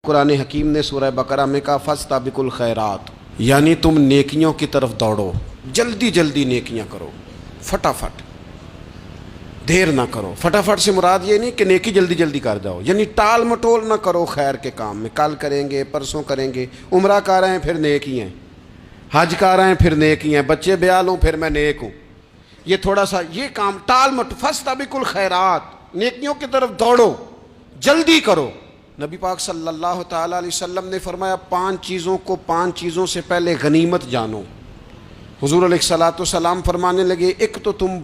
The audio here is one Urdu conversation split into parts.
قرآن حکیم نے سورہ بقرہ میں کہا فاستبقوا الخیرات، یعنی تم نیکیوں کی طرف دوڑو، جلدی جلدی نیکیاں کرو، فٹافٹ، دیر نہ کرو۔ فٹافٹ سے مراد یہ نہیں کہ نیکی جلدی جلدی کر جاؤ، یعنی ٹال مٹول نہ کرو خیر کے کام میں، کل کریں گے پرسوں کریں گے، عمرہ کر رہے ہیں پھر نیکی ہیں، حج کر رہے ہیں پھر نیکی ہیں، بچے بیال ہوں پھر میں نیک ہوں، یہ تھوڑا سا یہ کام ٹال مٹ فاستبقوا الخیرات، نیکیوں کی طرف دوڑو، جلدی کرو۔ نبی پاک صلی اللہ تعالیٰ علیہ وسلم نے فرمایا 5 چیزوں سے پہلے غنیمت جانو۔ حضور علیہ الصلوۃ والسلام فرمانے لگے، ایک تو تم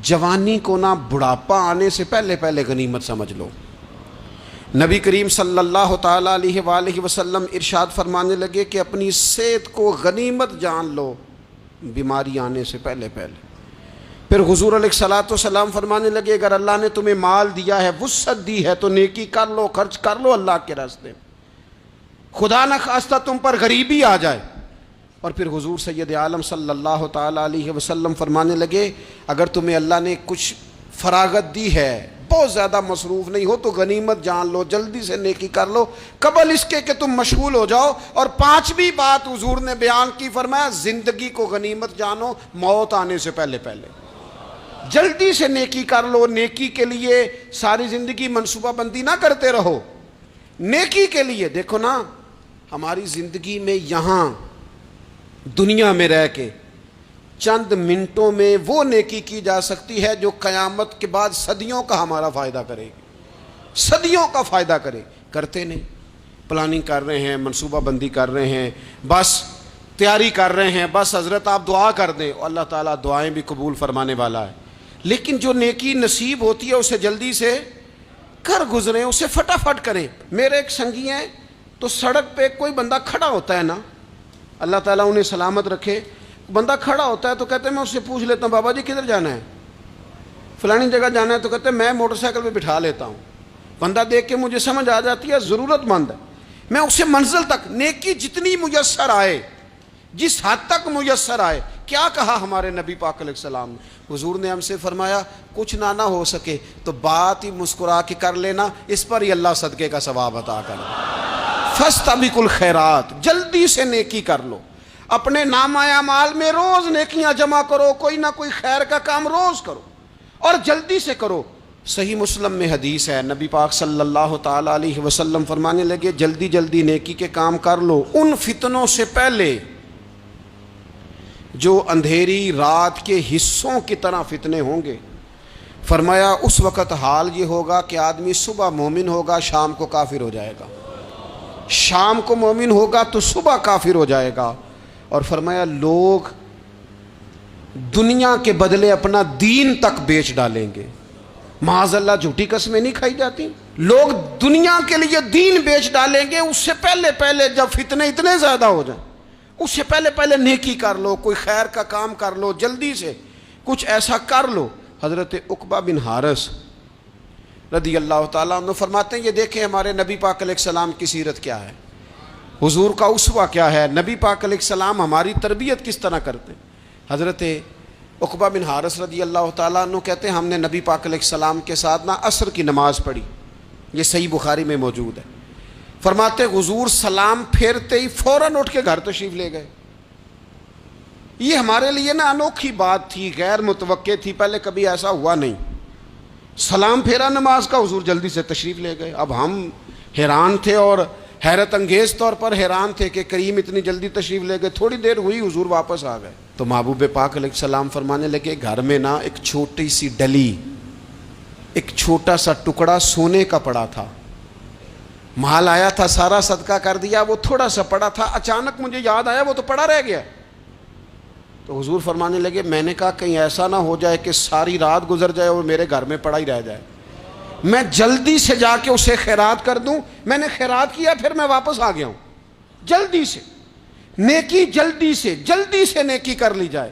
جوانی کو نہ بڑھاپا آنے سے پہلے غنیمت سمجھ لو۔ نبی کریم صلی اللہ تعالیٰ علیہ وآلہ وسلم ارشاد فرمانے لگے کہ اپنی صحت کو غنیمت جان لو بیماری آنے سے پہلے۔ پھر حضور علیہ الصلوۃ والسلام فرمانے لگے، اگر اللہ نے تمہیں مال دیا ہے، وسعت دی ہے، تو نیکی کر لو، خرچ کر لو اللہ کے راستے، خدا نہ خواستہ تم پر غریبی آ جائے۔ اور پھر حضور سید عالم صلی اللہ تعالیٰ علیہ وسلم فرمانے لگے، اگر تمہیں اللہ نے کچھ فراغت دی ہے، بہت زیادہ مصروف نہیں ہو، تو غنیمت جان لو، جلدی سے نیکی کر لو قبل اس کے کہ تم مشغول ہو جاؤ۔ اور 5ویں بات حضور نے بیان کی، فرمایا زندگی کو غنیمت جانو موت آنے سے پہلے۔ جلدی سے نیکی کر لو، نیکی کے لیے ساری زندگی منصوبہ بندی نہ کرتے رہو، نیکی کے لیے دیکھو نا، ہماری زندگی میں یہاں دنیا میں رہ کے چند منٹوں میں وہ نیکی کی جا سکتی ہے جو قیامت کے بعد صدیوں کا ہمارا فائدہ کرے گی، صدیوں کا فائدہ کرتے نہیں، پلاننگ کر رہے ہیں، منصوبہ بندی کر رہے ہیں، بس تیاری کر رہے ہیں، بس حضرت آپ دعا کر دیں، اللہ تعالیٰ دعائیں بھی قبول فرمانے والا ہے، لیکن جو نیکی نصیب ہوتی ہے اسے جلدی سے کر گزریں، اسے فٹافٹ کریں۔ میرے ایک سنگی ہیں، تو سڑک پہ کوئی بندہ کھڑا ہوتا ہے نا، اللہ تعالیٰ انہیں سلامت رکھے، بندہ کھڑا ہوتا ہے تو کہتے ہیں میں اس سے پوچھ لیتا ہوں، بابا جی کدھر جانا ہے، فلانی جگہ جانا ہے، تو کہتے ہیں میں موٹر سائیکل پہ بٹھا لیتا ہوں، بندہ دیکھ کے مجھے سمجھ آ جاتی ہے ضرورت مند ہے، میں اسے منزل تک، نیکی جتنی میسر آئے، جس حد تک میسر آئے۔ کیا کہا ہمارے نبی پاک علیہ السلام نے؟ حضور نے ہم سے فرمایا کچھ نہ ہو سکے تو بات ہی مسکرا کے کر لینا، اس پر ہی اللہ صدقے کا ثواب عطا کرے۔ فاستبقوا الخیرات، جلدی سے نیکی کر لو، اپنے نامہ اعمال میں روز نیکیاں جمع کرو، کوئی نہ کوئی خیر کا کام روز کرو اور جلدی سے کرو۔ صحیح مسلم میں حدیث ہے، نبی پاک صلی اللہ تعالیٰ علیہ وسلم فرمانے لگے، جلدی جلدی نیکی کے کام کر لو ان فتنوں سے پہلے جو اندھیری رات کے حصوں کی طرح فتنے ہوں گے۔ فرمایا اس وقت حال یہ ہوگا کہ آدمی صبح مومن ہوگا، شام کو کافر ہو جائے گا، شام کو مومن ہوگا تو صبح کافر ہو جائے گا۔ اور فرمایا لوگ دنیا کے بدلے اپنا دین تک بیچ ڈالیں گے۔ معاذ اللہ جھوٹی قسمیں نہیں کھائی جاتی، لوگ دنیا کے لیے دین بیچ ڈالیں گے۔ اس سے پہلے جب فتنے اتنے زیادہ ہو جائیں، اس سے پہلے نیکی کر لو، کوئی خیر کا کام کر لو، جلدی سے کچھ ایسا کر لو۔ حضرت عقبہ بن حارث رضی اللہ تعالیٰ عنہ فرماتے ہیں، یہ دیکھیں ہمارے نبی پاک علیہ السلام کی سیرت کیا ہے، حضور کا اسوہ کیا ہے، نبی پاک علیہ السلام ہماری تربیت کس طرح کرتے ہیں۔ حضرت عقبہ بن حارث رضی اللہ تعالیٰ عنہ کہتے ہیں، ہم نے نبی پاک علیہ السلام کے ساتھ نا عصر کی نماز پڑھی، یہ صحیح بخاری میں موجود ہے۔ فرماتے حضور سلام پھیرتے ہی فوراً اٹھ کے گھر تشریف لے گئے۔ یہ ہمارے لیے نا انوکھی بات تھی، غیر متوقع تھی، پہلے کبھی ایسا ہوا نہیں۔ سلام پھیرا نماز کا، حضور جلدی سے تشریف لے گئے۔ اب ہم حیران تھے اور حیرت انگیز طور پر حیران تھے کہ کریم اتنی جلدی تشریف لے گئے، تھوڑی دیر ہوئی حضور واپس آ گئے۔ تو محبوب پاک علیہ السلام فرمانے لگے، گھر میں نا ایک چھوٹی سی ڈلی، ایک چھوٹا سا ٹکڑا سونے کا پڑا تھا، مال آیا تھا سارا صدقہ کر دیا، وہ تھوڑا سا پڑا تھا، اچانک مجھے یاد آیا وہ تو پڑا رہ گیا۔ تو حضور فرمانے لگے، میں نے کہا کہیں ایسا نہ ہو جائے کہ ساری رات گزر جائے اور میرے گھر میں پڑا ہی رہ جائے، میں جلدی سے جا کے اسے خیرات کر دوں۔ میں نے خیرات کیا، پھر میں واپس آ گیا ہوں۔ جلدی سے نیکی، جلدی سے نیکی کر لی جائے۔